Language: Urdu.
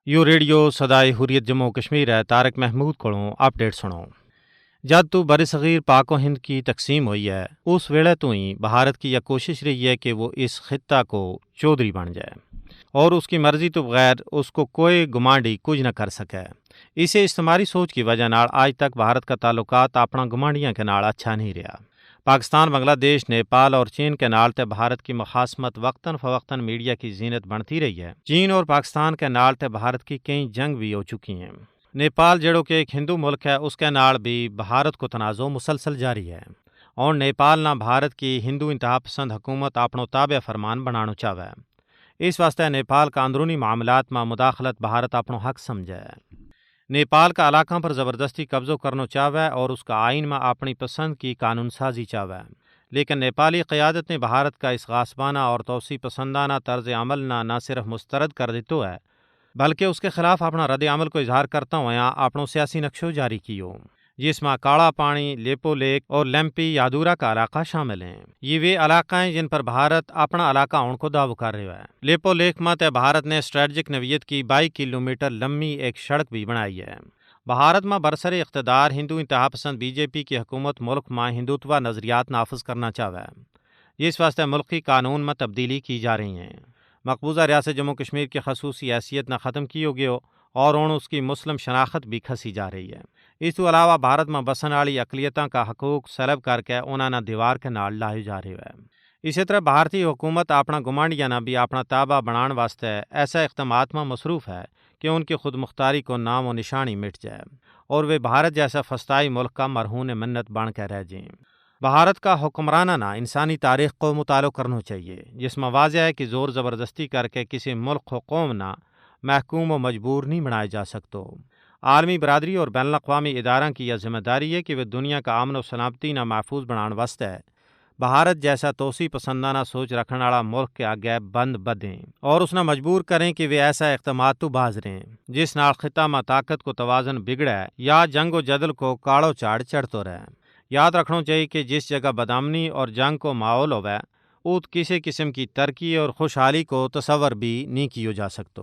یو ریڈیو سدائے حریت جموں کشمیر ہے طارق محمود کو اپڈیٹ سنو جد تو بر صغیر پاک و ہند کی تقسیم ہوئی ہے اس ویلے تو ہی بھارت کی یہ کوشش رہی ہے کہ وہ اس خطہ کو چودھری بن جائے اور اس کی مرضی تو بغیر اس کو کوئی گمانڈی کچھ نہ کر سکے۔ اسے استعماری سوچ کی وجہ نال آج تک بھارت کا تعلقات اپنا گمانڈیاں کے نال اچھا نہیں رہا۔ پاکستان، بنگلہ دیش، نیپال اور چین کے نال تے بھارت کی مخاصمت وقتاً فوقتاً میڈیا کی زینت بڑھتی رہی ہے۔ چین اور پاکستان کے نال تے بھارت کی کئی جنگ بھی ہو چکی ہیں۔ نیپال جڑو کہ ایک ہندو ملک ہے اس کے نال بھی بھارت کو تنازع مسلسل جاری ہے اور نیپال نہ بھارت کی ہندو انتہا پسند حکومت اپنو تابع فرمان بنانو چاہے۔ اس واسطے نیپال کا اندرونی معاملات میں مداخلت بھارت اپنو حق سمجھے۔ نیپال کا علاقوں پر زبردستی قبضہ کرنا چاہے اور اس کا آئین میں اپنی پسند کی قانون سازی چاہے، لیکن نیپالی قیادت نے بھارت کا اس غاصبانہ اور توسیع پسندانہ طرز عمل نہ صرف مسترد کر دیتو ہے بلکہ اس کے خلاف اپنا رد عمل کو اظہار کرتا ہوا اپنو سیاسی نقشہ جاری کیو، جس میں کاڑا پانی، لیپو لیک اور لیمپی یادورا کا علاقہ شامل ہیں۔ یہ وہ علاقہ ہیں جن پر بھارت اپنا علاقہ ان کو دعوی کر رہا ہے۔ لیپو لیک میں بھارت نے اسٹریٹجک نوعیت کی 22 کلومیٹر لمبی ایک سڑک بھی بنائی ہے۔ بھارت میں برسر اقتدار ہندو انتہا پسند بی جے پی کی حکومت ملک میں ہندوتوا نظریات نافذ کرنا چاہے، جس واسطے ملکی قانون میں تبدیلی کی جا رہی ہیں۔ مقبوضہ ریاست جموں کشمیر کی خصوصی حیثیت نہ ختم کی ہو گیا اور اس کی مسلم شناخت بھی کھسی جا رہی ہے۔ اس تو علاوہ بھارت میں بسن والی اقلیتوں کا حقوق سلب کر کے انہوں نے دیوار کے نال لائے جا رہے ہے۔ اسی طرح بھارتی حکومت اپنا گمانڈیاں نہ بھی اپنا تابع بنان واسطے ایسا اقدامات میں مصروف ہے کہ ان کی خود مختاری کو نام و نشانی مٹ جائے اور وہ بھارت جیسا فسطائی ملک کا مرہون منت بن کے رہ جائیں۔ بھارت کا حکمرانہ انسانی تاریخ کو مطالعہ کرنا چاہیے، جس میں واضح ہے کہ زور زبردستی کر کے کسی ملک و قوم نہ محکوم و مجبور نہیں بنایا جا سکتا۔ عالمی برادری اور بین الاقوامی اداروں کی یہ ذمہ داری ہے کہ وہ دنیا کا امن و سلامتی نہ محفوظ بنانے واسطے بھارت جیسا توسیع پسندانہ سوچ رکھنے والا ملک کے آگے بند بدیں اور اس نے مجبور کریں کہ وہ ایسا اقدامات تو باز رہیں جس نال خطہ میں طاقت کو توازن بگڑے یا جنگ و جدل کو کاڑو چاڑ چڑھتے رہے۔ یاد رکھنا چاہیے کہ جس جگہ بدامنی اور جنگ کو ماحول ہوئے اوت کسی قسم کی ترقی اور خوشحالی کو تصور بھی نہیں کیا جا سکتا۔